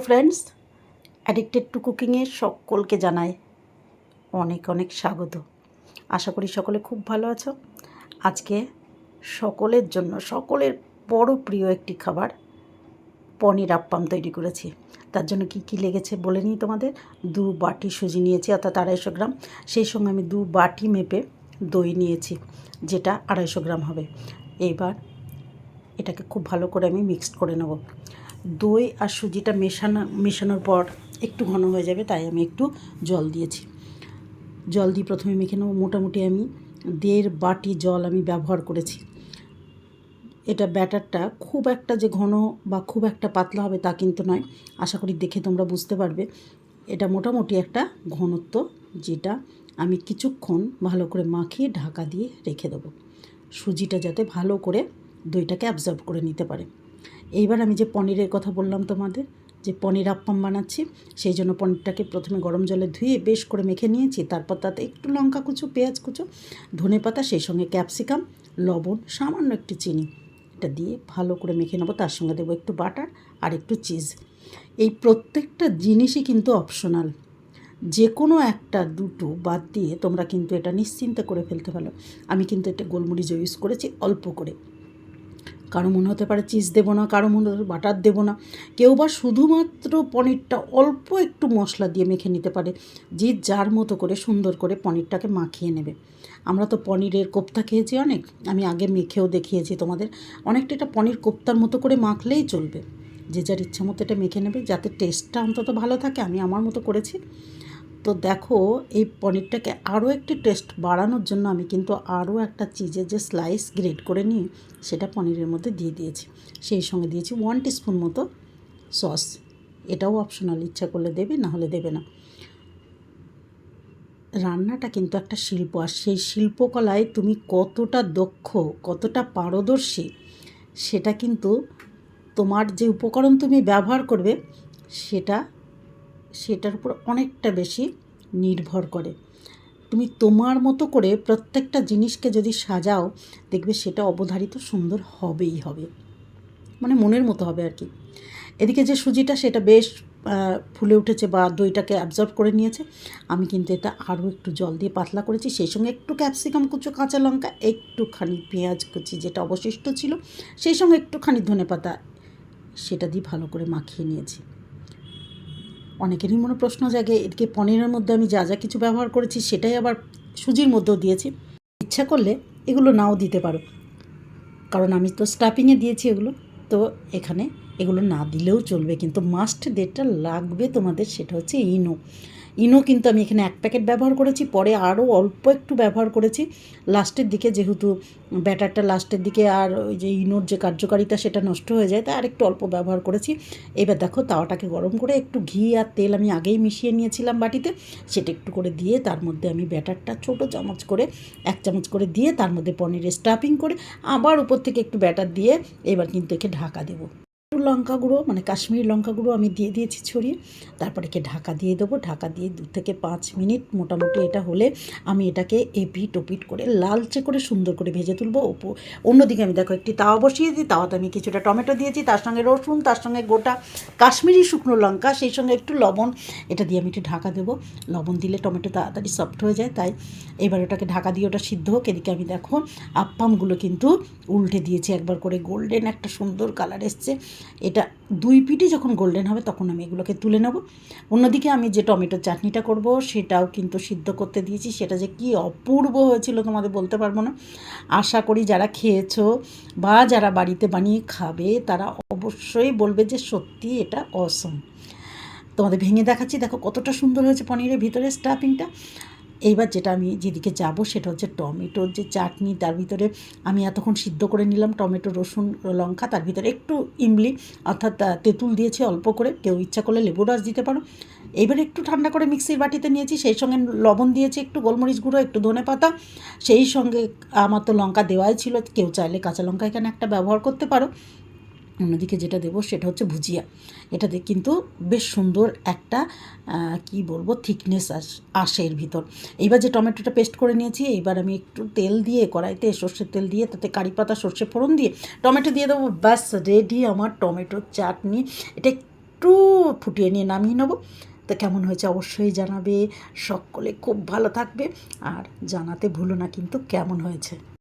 Friends, addicted to কুকিংয়ের সকলকে জানাই অনেক অনেক স্বাগত। আশা করি সকলে খুব ভালো আছো। আজকে সকলের জন্য সকলের বড় প্রিয় একটি খাবার পনির আপ্পাম তৈরি করেছি। তার জন্য কি কি লেগেছে বলে নিই তোমাদের। 2 বাটি সুজি নিয়েছি, অর্থাৎ 250 গ্রাম। সেই সঙ্গে আমি 2 বাটি মেপে দই নিয়েছি, যেটা 250 গ্রাম হবে। এটাকে খুব ভালো করে আমি মিক্সড করে নেব। দই আর সুজিটা মেশানোর পর একটু ঘন হয়ে যাবে, তাই আমি একটু জল দিয়েছি। জল দিয়ে প্রথমে মেখে নেব। মোটামুটি আমি 1.5 বাটি জল আমি ব্যবহার করেছি। এটা ব্যাটারটা খুব একটা যে ঘন বা খুব একটা পাতলা হবে তা কিন্তু নয়। আশা করি দেখে তোমরা বুঝতে পারবে। এটা মোটামুটি একটা ঘনত্ব, যেটা আমি কিছুক্ষণ ভালো করে মাখিয়ে ঢাকা দিয়ে রেখে দেবো, সুজিটা যাতে ভালো করে দইটাকে অ্যাবজর্ব করে নিতে পারে। এইবার আমি যে পনিরের কথা বললাম তোমাদের, যে পনির আপ্পাম বানাচ্ছি, সেই জন্য পনিরটাকে প্রথমে গরম জলে ধুয়ে বেশ করে মেখে নিয়েছি। তারপর তাতে একটু লঙ্কা কুচো, পেঁয়াজ কুচো, ধনেপাতা, সেই সঙ্গে ক্যাপসিকাম, লবণ, সামান্য একটু চিনি, এটা দিয়ে ভালো করে মেখে নেবো। তার সঙ্গে দেবো একটু বাটার আর একটু চিজ। এই প্রত্যেকটা জিনিসই কিন্তু অপশনাল, যে কোনো একটা দুটো বাদ দিয়ে তোমরা কিন্তু এটা নিশ্চিন্তে করে ফেলতে পারো। আমি কিন্তু এটা গোলমরিচ ইউজ করেছি অল্প করে। কারো মনে হতে পারে চিজ দেবো না, কারো মনে হতে বাটার দেবো না, কেউ বা শুধুমাত্র পনিরটা অল্প একটু মশলা দিয়ে মেখে নিতে পারে। যে যার মতো করে সুন্দর করে পনিরটাকে মাখিয়ে নেবে। আমরা তো পনিরের কোপ্তা খেয়েছি অনেক, আমি আগে মেখেও দেখিয়েছি তোমাদের। অনেকটা এটা পনির কোপ্তার মতো করে মাখলেই চলবে। যে যার ইচ্ছা মতো এটা মেখে নেবে, যাতে টেস্টটা অন্তত ভালো থাকে। আমি আমার মতো করেছি। তো দেখো, এই পনিরটাকে আরও একটি টেস্ট বাড়ানোর জন্য আমি কিন্তু আরও একটা চিজের যে স্লাইস গ্রেট করে নিয়ে সেটা পনিরের মধ্যে দিয়ে দিয়েছি। সেই সঙ্গে দিয়েছি 1 টিস্পুন মতো সস। এটাও অপশনাল, ইচ্ছা করলে দেবে, না হলে দেবে না। রান্নাটা কিন্তু একটা শিল্প, আর সেই শিল্পকলায় তুমি কতটা দক্ষ, কতটা পারদর্শী, সেটা কিন্তু তোমার যে উপকরণ তুমি ব্যবহার করবে সেটার উপর অনেকটা বেশি নির্ভর করে। তুমি তোমার মতো করে প্রত্যেকটা জিনিসকে যদি সাজাও, দেখবে সেটা অবধারিত সুন্দর হবেই হবে, মানে মনের মতো হবে আর কি। এদিকে যে সুজিটা, সেটা বেশ ফুলে উঠেছে বা দইটাকে অ্যাবজর্ব করে নিয়েছে। আমি কিন্তু এটা আরও একটু জল দিয়ে পাতলা করেছি। সেই সঙ্গে একটু ক্যাপসিকাম কুচো, কাঁচা লঙ্কা, একটুখানি পেঁয়াজ কুচি যেটা অবশিষ্ট ছিল, সেই সঙ্গে একটুখানি ধনেপাতা, সেটা দিয়ে ভালো করে মাখিয়ে নিয়েছি। অনেকেরই মনে প্রশ্ন জাগে, এদিকে পনিরের মধ্যে আমি যা যা কিছু ব্যবহার করেছি সেটাই আবার সুজির মধ্যেও দিয়েছি। ইচ্ছা করলে এগুলো নাও দিতে পারো, কারণ আমি তো স্টাফিংয়ে দিয়েছি এগুলো। তো এখানে এগুলো না দিলেও চলবে, কিন্তু মাস্ট যেটা লাগবে তোমাদের সেটা হচ্ছে ইনো কিন্তু আমি এখানে 1 প্যাকেট ব্যবহার করেছি, পরে আরও অল্প একটু ব্যবহার করেছি লাস্টের দিকে, যেহেতু ব্যাটারটা লাস্টের দিকে আর ওই যে ইনোর যে কার্যকারিতা সেটা নষ্ট হয়ে যায়, তাই আরেকটু অল্প ব্যবহার করেছি। এবার দেখো, তাওয়াটাকে গরম করে একটু ঘি আর তেল আমি আগেই মিশিয়ে নিয়েছিলাম বাটিতে, সেটা একটু করে দিয়ে তার মধ্যে আমি ব্যাটারটা ছোটো চামচ করে 1 চামচ করে দিয়ে তার মধ্যে পনিরের স্টাফিং করে আবার উপর থেকে একটু ব্যাটার দিয়ে এবার কিন্তু একে ঢাকা দেবো। একটু লঙ্কা গুঁড়ো, মানে কাশ্মীরি লঙ্কা গুঁড়ো আমি দিয়ে দিয়েছি ছড়িয়ে। তারপরে একে ঢাকা দিয়ে দেবো। ঢাকা দিয়ে 2 থেকে 5 মিনিট মোটামুটি এটা হলে আমি এটাকে এপিট ওপিট করে লালচে করে সুন্দর করে ভেজে তুলবো। অন্যদিকে আমি দেখো একটি তাওয়া বসিয়ে দিই। তাওয়াতে আমি কিছুটা টমেটো দিয়েছি, তার সঙ্গে রসুন, তার সঙ্গে গোটা কাশ্মীরি শুকনো লঙ্কা, সেই সঙ্গে একটু লবণ, এটা দিয়ে আমি একটু ঢাকা দেবো। লবণ দিলে টমেটো তাড়াতাড়ি সফট হয়ে যায়, তাই এবার ওটাকে ঢাকা দিয়ে ওটা সিদ্ধ হোক। এদিকে আমি দেখো আপ্পামগুলো কিন্তু উল্টে দিয়েছি একবার করে, গোল্ডেন একটা সুন্দর কালার এসছে। এটা 2 পিঠই যখন গোল্ডেন হবে তখন আমি এগুলোকে তুলে নেব। অন্যদিকে আমি যে টমেটোর চাটনিটা করব সেটাও কিন্তু সিদ্ধ করতে দিয়েছি। সেটা যে কি অপূর্ব হয়েছিল তোমাদের বলতে পারবো না। আশা করি যারা খেয়েছো বা যারা বাড়িতে বানিয়ে খাবে তারা অবশ্যই বলবে যে সত্যি এটা অসম। তোমাদের ভেঙে দেখাচ্ছি, দেখো কতটা সুন্দর হয়েছে পনিরের ভিতরে স্টাফিংটা। এইবার যেটা আমি যেদিকে যাব সেটা হচ্ছে টমেটোর যে চাটনি। তার ভিতরে আমি এতক্ষণ সিদ্ধ করে নিলাম টমেটো, রসুন, লঙ্কা, তার ভিতরে একটু ইমলি অর্থাৎ তেঁতুল দিয়েছি অল্প করে, কেউ ইচ্ছা করলে লেবু রস দিতে পারো। এইবার একটু ঠান্ডা করে মিক্সির বাটিতে নিয়েছি, সেই সঙ্গে লবণ দিয়েছি, একটু গোলমরিচ গুঁড়ো, একটু ধনেপাতা, সেই সঙ্গে আমার তো লঙ্কা দেওয়াই ছিল, কেউ চাইলে কাঁচা লঙ্কা এখানে একটা ব্যবহার করতে পারো। অন্যদিকে যেটা দেবো সেটা হচ্ছে ভুজিয়া। এটাতে কিন্তু বেশ সুন্দর একটা কি বলবো থিকনেস আসে এর ভিতর। এইবার যে টমেটোটা পেস্ট করে নিয়েছি, এইবার আমি একটু তেল দিয়ে কড়াইতে সর্ষের তেল দিয়ে তাতে কারি পাতা, সর্ষে ফোড়ন দিয়ে টমেটো দিয়ে দেবো। ব্যাস রেডি আমার টমেটোর চাটনি। এটা একটু ফুটিয়ে নিয়ে নামিয়ে নেবো। তো কেমন হয়েছে অবশ্যই জানাবে, সকলে খুব ভালো থাকবে আর জানাতে ভুলো না কিন্তু কেমন হয়েছে।